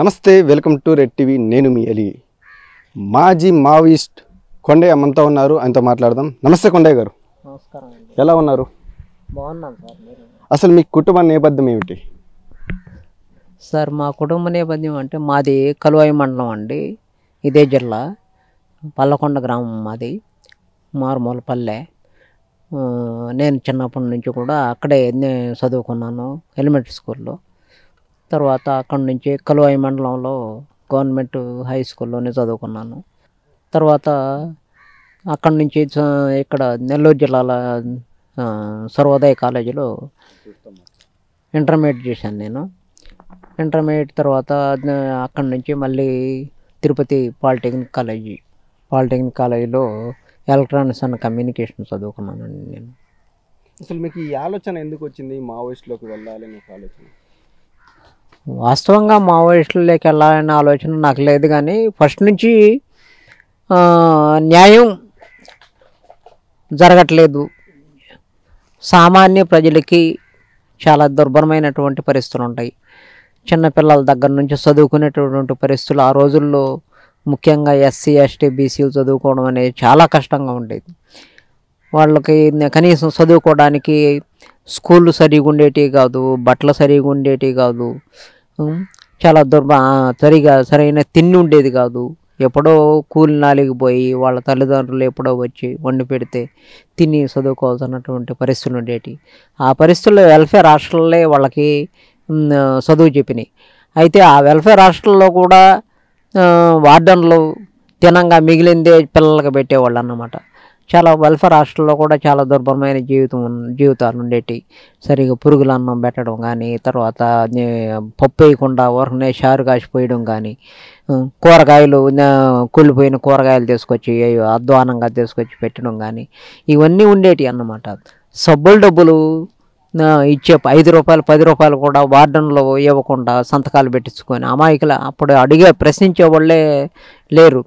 నమస్తే, welcome to red TV. నేను మీ అలీ. మాజీ మావోయిస్ట్ కొండయ్య మనతో ఉన్నారు, ఆయనతో మాట్లాడదాం. నమస్తే కొండయ్య గారు. నమస్కారం అండి. ఎలా ఉన్నారు? బాగున్నాను సార్. మీరు? అసలు మీ కుటుంబ నేపథ్యం ఏమిటి? సార్ మా కుటుంబ నేపథ్యం అంటే మాది కలువాయి మండలం అండి, ఇదే జిల్లా, పల్లకొండ గ్రామం మాది, మారుమూల పల్లె. నేను చిన్నప్పటి నుంచి కూడా అక్కడే చదువుకున్నాను, ఎలిమెంటరీ స్కూల్లో. తర్వాత అక్కడి నుంచి కలువాయి మండలంలో గవర్నమెంట్ హై స్కూల్లోనే చదువుకున్నాను. తర్వాత అక్కడి నుంచి ఇక్కడ నెల్లూరు జిల్లాలో సర్వోదయ కాలేజీలో ఇంటర్మీడియట్ చేశాను నేను. ఇంటర్మీడియట్ తర్వాత అక్కడి నుంచి మళ్ళీ తిరుపతి పాలిటెక్నిక్ కాలేజీలో ఎలక్ట్రానిక్స్ అండ్ కమ్యూనికేషన్ చదువుకున్నానండి నేను. అసలు మీకు ఈ ఆలోచన ఎందుకు వచ్చింది, మావోయిస్ట్లోకి వెళ్ళాలని ఒక ఆలోచన? వాస్తవంగా మావోయిస్టులకి వెళ్ళాలనే ఆలోచన నాకు లేదు, కానీ ఫస్ట్ నుంచి న్యాయం జరగట్లేదు, సామాన్య ప్రజలకి చాలా దుర్భరమైనటువంటి పరిస్థితులు ఉంటాయి. చిన్నపిల్లల దగ్గర నుంచి చదువుకునేటటువంటి పరిస్థితులు ఆ రోజుల్లో ముఖ్యంగా ఎస్సీ ఎస్టీ బీసీలు చదువుకోవడం అనేది చాలా కష్టంగా ఉండేది. వాళ్ళకి కనీసం చదువుకోవడానికి స్కూళ్ళు సరిగా ఉండేటివి కాదు, బట్టలు సరిగా ఉండేటివి కాదు, చాలా సరైన తిండి ఉండేది కాదు. ఎప్పుడో కూలి నాలికి పోయి వాళ్ళ తల్లిదండ్రులు ఎప్పుడో వచ్చి వండి పెడితే తిని చదువుకోవాల్సినటువంటి పరిస్థితులు ఉండేవి. ఆ పరిస్థితుల్లో వెల్ఫేర్ హాస్టల్లే వాళ్ళకి చదువు చెప్పినాయి. అయితే ఆ వెల్ఫేర్ హాస్టల్లో కూడా వార్డన్లు తినంగా మిగిలిందే పిల్లలకి పెట్టేవాళ్ళు అన్నమాట. చాలా వెల్ఫేర్ హాస్టల్లో కూడా చాలా దుర్భరమైన జీవితాలు ఉండేవి. సరిగా పురుగుల అన్నం పెట్టడం కానీ, తర్వాత పప్పు వేయకుండా ఊరకనే షారు కాసిపోయడం కానీ, కూరగాయలు కుళ్ళిపోయిన కూరగాయలు తీసుకొచ్చి అధ్వానంగా తీసుకొచ్చి పెట్టడం కానీ, ఇవన్నీ ఉండేవి అన్నమాట. సబ్బుల డబ్బులు ఇచ్చే 5 రూపాయలు 10 రూపాయలు కూడా వార్డన్లో ఇవ్వకుండా సంతకాలు పెట్టించుకొని అమాయకులు అప్పుడు ప్రశ్నించే వాళ్ళే లేరు.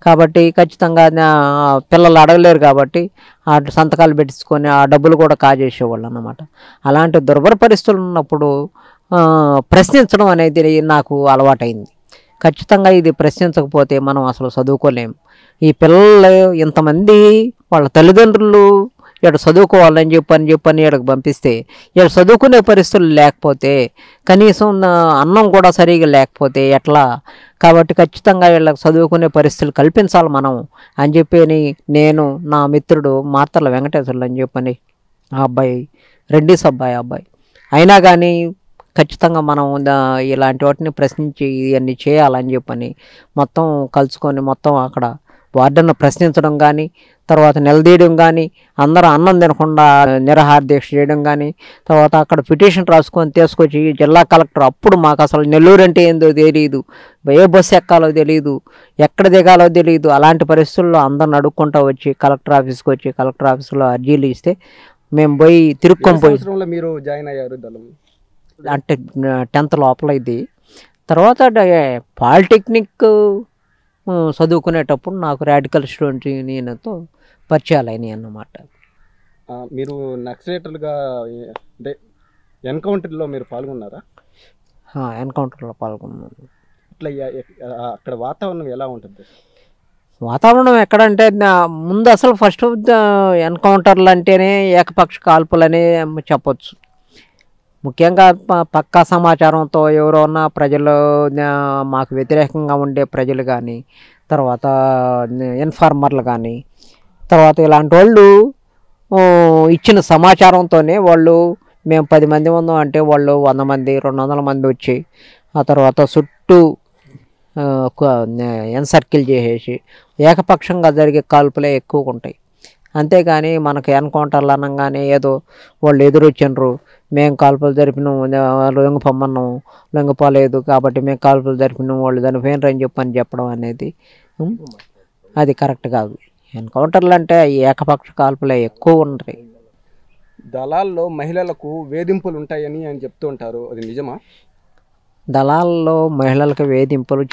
కాబట్టి ఖచ్చితంగా పిల్లలు అడగలేరు కాబట్టి ఆ సంతకాలు పెట్టించుకొని ఆ డబ్బులు కూడా కాజేసేవాళ్ళు అన్నమాట. అలాంటి దుర్భర పరిస్థితులు ఉన్నప్పుడు ప్రశ్నించడం అనేది నాకు అలవాటైంది. ఖచ్చితంగా ఇది ప్రశ్నించకపోతే మనం అసలు చదువుకోలేము. ఈ పిల్లలు ఇంతమంది వాళ్ళ తల్లిదండ్రులు ఇక్కడ చదువుకోవాలని చెప్పని ఇక్కడికి పంపిస్తే ఇక్కడ చదువుకునే పరిస్థితులు లేకపోతే, కనీసం అన్నం కూడా సరిగా లేకపోతే ఎట్లా? కాబట్టి ఖచ్చితంగా వీళ్ళకి చదువుకునే పరిస్థితులు కల్పించాలి మనం అని చెప్పి నేను, నా మిత్రుడు మార్తర్ల వెంకటేశ్వర్లు అని చెప్పని ఆ అబ్బాయి రెడ్డిస్ అబ్బాయి అయినా కానీ ఖచ్చితంగా మనం ఇలాంటి వాటిని ప్రశ్నించి ఇవన్నీ చేయాలని చెప్పని మొత్తం కలుసుకొని మొత్తం అక్కడ వార్డన్ను ప్రశ్నించడం కానీ, తర్వాత నిలదీయడం కానీ, అందరూ అన్నం తినకుండా నిరాహార దీక్ష చేయడం కానీ, తర్వాత అక్కడ పిటిషన్ రాసుకొని తీసుకొచ్చి జిల్లా కలెక్టర్, అప్పుడు మాకు అసలు నెల్లూరు అంటే ఏందో తెలియదు, ఏ బస్సు ఎక్కాలో తెలియదు, ఎక్కడ దిగాలో తెలియదు. అలాంటి పరిస్థితుల్లో అందరిని అడుక్కుంటూ వచ్చి కలెక్టర్ ఆఫీస్లో అర్జీలు ఇస్తే మేము పోయి తిరుక్కొని పోయి మీరు జాయిన్ అయ్యారు దళం అంటే 10th లోపల ఇది. తర్వాత పాలిటెక్నిక్ చదువుకునేటప్పుడు నాకు రాడికల్ స్టూడెంట్ యూనియన్తో పరిచయాలు అయినాయి అన్నమాట. మీరు నక్సలైటర్లుగా అంటే ఎన్కౌంటర్లో మీరు పాల్గొన్నారా? ఎన్కౌంటర్లో పాల్గొన్నాను. ఇట్లా అక్కడ వాతావరణం ఎలా ఉంటుంది? వాతావరణం ఎక్కడంటే ముందు అసలు ఫస్ట్ ఎన్కౌంటర్లు అంటేనే ఏకపక్ష కాల్పులని చెప్పొచ్చు. ముఖ్యంగా పక్కా సమాచారంతో ఎవరైనా ప్రజలు మాకు వ్యతిరేకంగా ఉండే ప్రజలు కానీ, తర్వాత ఇన్ఫార్మర్లు కానీ, తర్వాత ఇలాంటి వాళ్ళు ఇచ్చిన సమాచారంతోనే వాళ్ళు మేము 10 మంది ఉందాం అంటే వాళ్ళు 100 మంది 200 మంది వచ్చి ఆ తర్వాత చుట్టూ ఎన్సర్కిల్ చేసేసి ఏకపక్షంగా జరిగే కాల్పులే ఎక్కువగా ఉంటాయి. అంతేగాని మనకు ఎన్కౌంటర్లు అనగానే ఏదో వాళ్ళు ఎదురొచ్చినారు, మేము కాల్పులు జరిపినాం, లొంగిపోమన్నాం, లొంగిపోలేదు కాబట్టి మేము కాల్పులు జరిపినాం, వాళ్ళు దాన్ని పోయినరని చెప్పడం అనేది అది కరెక్ట్ కాదు. ఎన్కౌంటర్లు అంటే ఏకపక్ష కాల్పులే ఎక్కువ ఉంటాయి. దళాల్లో మహిళలకు వేధింపులు ఉంటాయని అని చెప్తూ ఉంటారు, అది నిజమా? దళాల్లో మహిళలకు వేధింపులు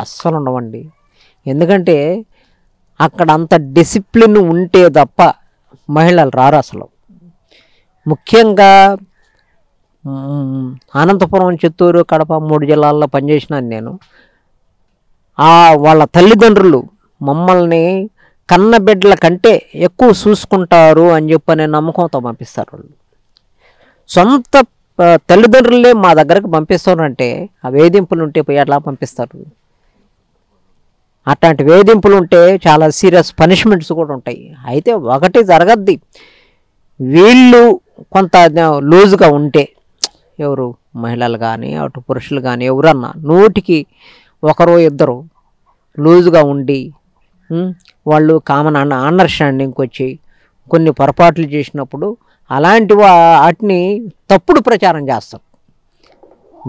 అస్సలు ఉండవండి. ఎందుకంటే అక్కడ అంత డిసిప్లిన్ ఉంటే తప్ప మహిళలు రారు అసలు. ముఖ్యంగా అనంతపురం, చిత్తూరు, కడప 3 జిల్లాల్లో పనిచేసినాను నేను. వాళ్ళ తల్లిదండ్రులు మమ్మల్ని కన్న బిడ్డల కంటే ఎక్కువ చూసుకుంటారు అని చెప్పనే నమ్మకంతో పంపిస్తారు వాళ్ళు. సొంత తల్లిదండ్రులే మా దగ్గరకు పంపిస్తారంటే ఆ వేధింపులు ఉంటే పోయి ఎట్లా పంపిస్తారు? అట్లాంటి వేధింపులు ఉంటే చాలా సీరియస్ పనిష్మెంట్స్ కూడా ఉంటాయి. అయితే ఒకటి జరగద్ది, వీళ్ళు కొంత లూజ్గా ఉంటే, ఎవరు మహిళలు కానీ అటు పురుషులు కానీ ఎవరన్నా 100కి 1-2 లూజ్గా ఉండి వాళ్ళు కామన్ అండర్స్టాండింగ్కి వచ్చి కొన్ని పొరపాట్లు చేసినప్పుడు అలాంటి వాటిని తప్పుడు ప్రచారం చేస్తాం.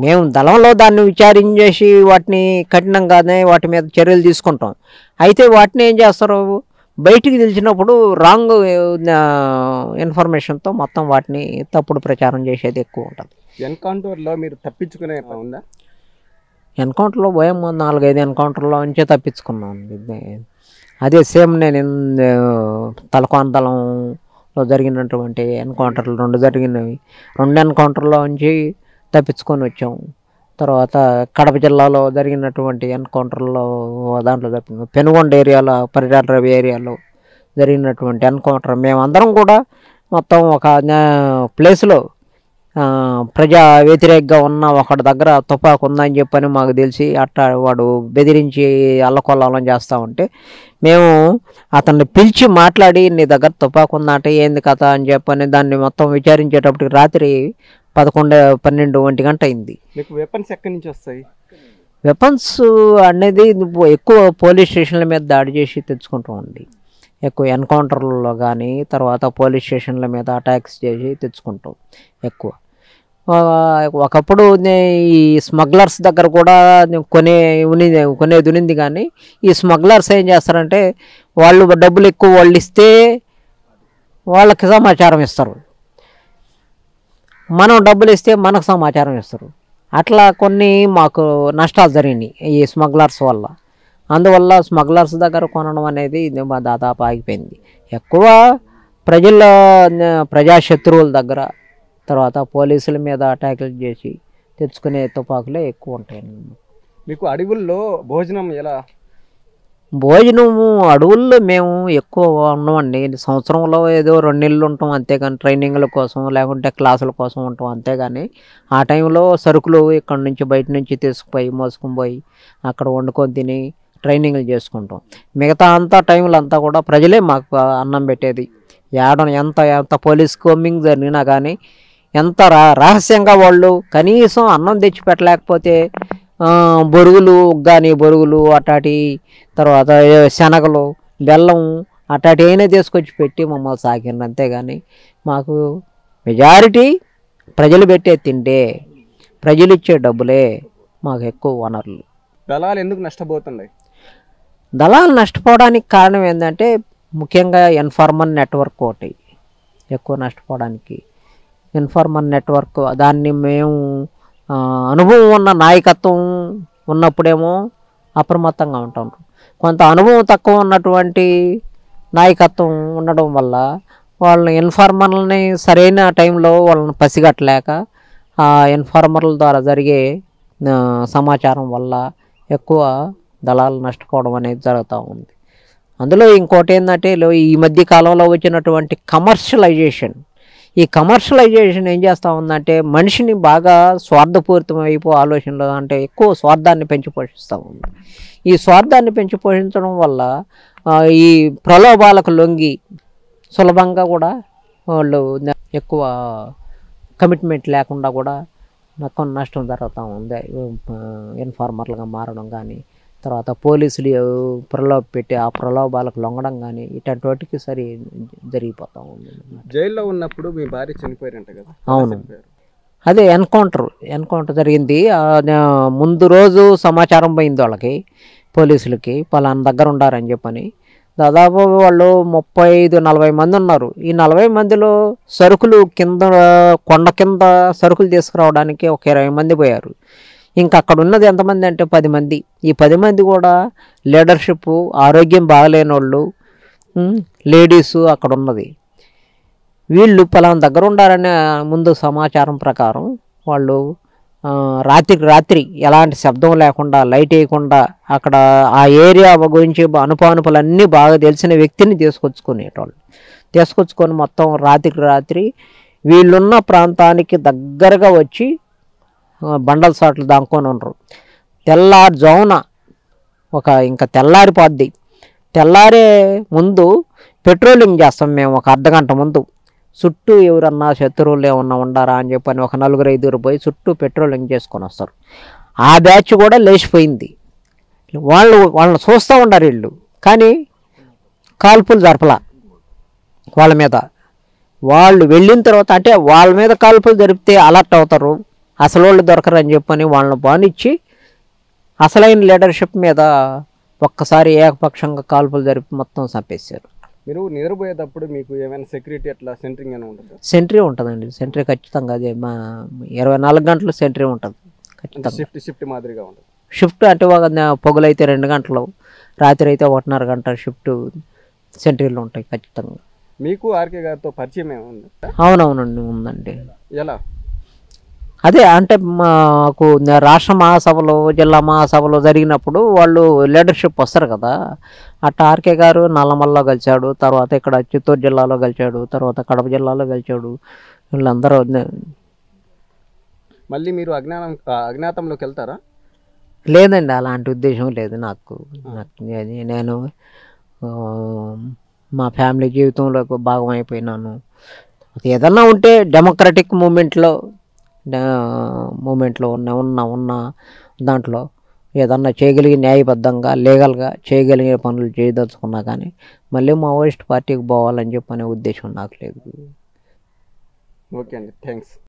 మేము దళంలో దాన్ని విచారించేసి వాటిని కఠినంగానే వాటి మీద చర్యలు తీసుకుంటాం. అయితే వాటిని ఏం చేస్తారు, బయటికి తెలిసినప్పుడు రాంగ్ ఇన్ఫర్మేషన్తో మొత్తం వాటిని తప్పుడు ప్రచారం చేసేది ఎక్కువ ఉంటుంది. ఎన్కౌంటర్లో మీరు తప్పించుకునే ఉందా? ఎన్కౌంటర్లో పోయాం, 4-5 ఎన్కౌంటర్లో నుంచే తప్పించుకున్నాం. అదే సేమ్ నేను తలకోనదళంలో జరిగినటువంటి ఎన్కౌంటర్లు 2 జరిగినవి. 2 ఎన్కౌంటర్లో నుంచి తప్పించుకొని వచ్చాం. తర్వాత కడప జిల్లాలో జరిగినటువంటి ఎన్కౌంటర్లో దాంట్లో పెనుగొండ ఏరియాలో, పరిటాల రవి ఏరియాలో జరిగినటువంటి ఎన్కౌంటర్ మేమందరం కూడా మొత్తం ఒక ప్లేస్లో ప్రజా వ్యతిరేకంగా ఉన్న ఒకటి దగ్గర తుపాకు ఉందని చెప్పని మాకు తెలిసి అట్టా వాడు బెదిరించి అల్లకొల్లాలని చేస్తూ ఉంటే మేము అతన్ని పిలిచి మాట్లాడి, నీ దగ్గర తుపాకు ఉందంటే ఏంది కథ అని చెప్పని దాన్ని మొత్తం విచారించేటప్పటికి రాత్రి 11-12 గంట అయింది. మీకు వెపన్స్ ఎక్కడి నుంచి వస్తాయి? వెపన్స్ అనేది ఎక్కువ పోలీస్ స్టేషన్ల మీద దాడి చేసి తెచ్చుకుంటామండి. ఎక్కువ ఎన్కౌంటర్లలో కానీ తర్వాత పోలీస్ స్టేషన్ల మీద అటాక్స్ చేసి తెచ్చుకుంటాం ఎక్కువ. ఒకప్పుడు ఈ స్మగ్లర్స్ దగ్గర కూడా కొనేది ఉన్నింది. కానీ ఈ స్మగ్లర్స్ ఏం చేస్తారంటే వాళ్ళు డబ్బులు ఎక్కువ వాళ్ళు ఇస్తే వాళ్ళకి సమాచారం ఇస్తారు, మనం డబ్బులు ఇస్తే మనకు సమాచారం ఇస్తారు. అట్లా కొన్ని మాకు నష్టాలు జరిగినాయి ఈ స్మగ్లర్స్ వల్ల. అందువల్ల స్మగ్లర్స్ దగ్గర కొనడం అనేది దాదాపు ఆగిపోయింది. ఎక్కువ ప్రజాశత్రువుల దగ్గర తర్వాత పోలీసుల మీద అటాకులు చేసి తెచ్చుకునే తుపాకులే ఎక్కువ ఉంటాయి. మీకు అడవుల్లో భోజనం ఎలా? భోజనము అడవుల్లో మేము ఎక్కువ ఉన్నామండి. సంవత్సరంలో ఏదో 2 నెలలు ఉంటాం అంతేగాని ట్రైనింగ్ల కోసం లేకుంటే క్లాసుల కోసం ఉంటాం అంతేగాని ఆ టైంలో సరుకులు ఇక్కడ నుంచి బయట నుంచి తీసుకుపోయి మోసుకొని పోయి అక్కడ వండుకొని తిని ట్రైనింగ్లు చేసుకుంటాం. మిగతా అంతా టైంలో అంతా కూడా ప్రజలే మాకు అన్నం పెట్టేది. ఎంత పోలీస్ కోమింగ్ జరిగినా కానీ ఎంత రహస్యంగా వాళ్ళు కనీసం అన్నం తెచ్చి పెట్టలేకపోతే బొరుగులు అటాటి తర్వాత శనగలు బెల్లం అటాటి అయినా తీసుకొచ్చి పెట్టి మమ్మల్ని సాకిండ్రు. అంతేగాని మాకు మెజారిటీ ప్రజలు పెట్టే తిండే, ప్రజలు ఇచ్చే డబ్బులే మాకు ఎక్కువ వనరులు. దళాలు ఎందుకు నష్టపోతున్నాయి? దళాలు నష్టపోవడానికి కారణం ఏంటంటే ముఖ్యంగా ఇన్ఫార్మల్ నెట్వర్క్ ఒకటి ఎక్కువ నష్టపోవడానికి. ఇన్ఫార్మల్ నెట్వర్క్ దాన్ని మేము అనుభవం ఉన్న నాయకత్వం ఉన్నప్పుడేమో అప్రమత్తంగా ఉంటాం. కొంత అనుభవం తక్కువ ఉన్నటువంటి నాయకత్వం ఉండడం వల్ల వాళ్ళని ఇన్ఫార్మర్లని సరైన టైంలో వాళ్ళని పసిగట్టలేక ఆ ఇన్ఫార్మర్ల ద్వారా జరిగే సమాచారం వల్ల ఎక్కువ దళాలు నష్టపోవడం అనేది జరుగుతూ ఉంది. అందులో ఇంకోటి ఏంటంటే ఈ మధ్య కాలంలో వచ్చినటువంటి కమర్షియలైజేషన్. ఈ కమర్షియలైజేషన్ ఏం చేస్తూ ఉందంటే మనిషిని బాగా స్వార్థపూరితం ఆలోచనలు అంటే ఎక్కువ స్వార్థాన్ని పెంచి పోషిస్తూ ఉంది. ఈ స్వార్థాన్ని పెంచి పోషించడం వల్ల ఈ ప్రలోభాలకు లొంగి సులభంగా కూడా వాళ్ళు ఎక్కువ కమిట్మెంట్ లేకుండా కూడా మొత్తం నష్టం జరుగుతూ ఉంది. ఇన్ఫార్మర్లుగా మారడం కానీ తర్వాత పోలీసులు ప్రలోభ పెట్టి ఆ ప్రలోభాలకు లొంగడం కానీ ఇట్లాంటి వాటికి జరిగిపోతూ ఉంది. జైల్లో ఉన్నప్పుడు మీ భార్య చనిపోయారంట కదా? అవును, అదే ఎన్కౌంటర్ జరిగింది. ముందు రోజు సమాచారం పోయింది వాళ్ళకి, పోలీసులకి పలానా దగ్గర ఉండారని చెప్పని. దాదాపు వాళ్ళు 35-40 మంది ఉన్నారు. ఈ 40 మందిలో సరుకులు కొండ కింద సరుకులు తీసుకురావడానికి ఒక 20 మంది పోయారు. ఇంకా అక్కడ ఉన్నది ఎంతమంది అంటే 10 మంది. ఈ 10 మంది కూడా లీడర్షిప్, ఆరోగ్యం బాగలేని వాళ్ళు, లేడీసు అక్కడ ఉన్నది. వీళ్ళు పలానా దగ్గర ఉండారనే ముందు సమాచారం ప్రకారం వాళ్ళు రాత్రికి రాత్రి ఎలాంటి శబ్దం లేకుండా లైట్ వేయకుండా అక్కడ ఆ ఏరియా గురించి అనుపానుపులన్నీ బాగా తెలిసిన వ్యక్తిని తీసుకొచ్చుకొని మొత్తం రాత్రికి రాత్రి వీళ్ళున్న ప్రాంతానికి దగ్గరగా వచ్చి బండల సాట్లు దాక్కొని ఉండరు. తెల్లారుజామున ఇంకా తెల్లారిపోద్ది, తెల్లారే ముందు పెట్రోలింగ్ చేస్తాం మేము ఒక అర్ధగంట ముందు. చుట్టూ ఎవరన్నా శత్రువులు ఏమన్నా ఉండారా అని చెప్పని ఒక 4-5 పోయి చుట్టూ పెట్రోలింగ్ చేసుకొని వస్తారు. ఆ బ్యాచ్ కూడా లేచిపోయింది. వాళ్ళని చూస్తూ ఉండారు వీళ్ళు, కానీ కాల్పులు జరపలా వాళ్ళ మీద. వాళ్ళు వెళ్ళిన తర్వాత అంటే వాళ్ళ మీద కాల్పులు జరిపితే అలర్ట్ అవుతారు, అసలు వాళ్ళు దొరకరు అని చెప్పని వాళ్ళని బానిచ్చి అసలైన లీడర్షిప్ మీద ఒక్కసారి ఏకపక్షంగా కాల్పులు జరిపి మొత్తం చంపేశారు. మీరు నిద్రపోయేటప్పుడు మీకు ఏమైనా సెక్యూరిటీ అట్లా సెంటరింగ్ ఏమైనా ఉంటుంది? సెంట్రీ ఉంటుందండి, సెంట్రీ ఖచ్చితంగా. అదే మా 24 గంటలు సెంట్రీ ఉంటుంది ఖచ్చితంగా. షిఫ్ట్ మాదిరిగా ఉంటుంది. షిఫ్ట్ అంటే పొగలైతే 2 గంటలు, రాత్రి అయితే 1.5 గంట షిఫ్ట్ సెంట్రీలు ఉంటాయి ఖచ్చితంగా. మీకు ఆర్కే గారితో పరిచయం ఏముంది? అవునవునండి, ఉందండి. ఎలా? అదే అంటే మాకు రాష్ట్ర మహాసభలు జిల్లా మహాసభలు జరిగినప్పుడు వాళ్ళు లీడర్షిప్ వస్తారు కదా, అట్లా ఆర్కే గారు నల్లమల్లో గెలిచాడు, తర్వాత ఇక్కడ చిత్తూరు జిల్లాలో గెలిచాడు, తర్వాత కడప జిల్లాలో గెలిచాడు. వీళ్ళందరూ మళ్ళీ మీరు అజ్ఞాతంలోకి వెళ్తారా? లేదండి, అలాంటి ఉద్దేశం లేదు నాకు. నేను మా ఫ్యామిలీ జీవితంలోకి భాగం అయిపోయినాను. ఏదన్నా ఉంటే డెమోక్రటిక్ మూమెంట్లో ఉన్న దాంట్లో ఏదన్నా చేయగలిగే న్యాయబద్ధంగా లీగల్గా చేయగలిగే పనులు చేయదలుచుకున్నా కానీ మళ్ళీ మావోయిస్ట్ పార్టీకి పోవాలని చెప్పనే ఉద్దేశం నాకు లేదు. ఓకే అండి, థ్యాంక్స్.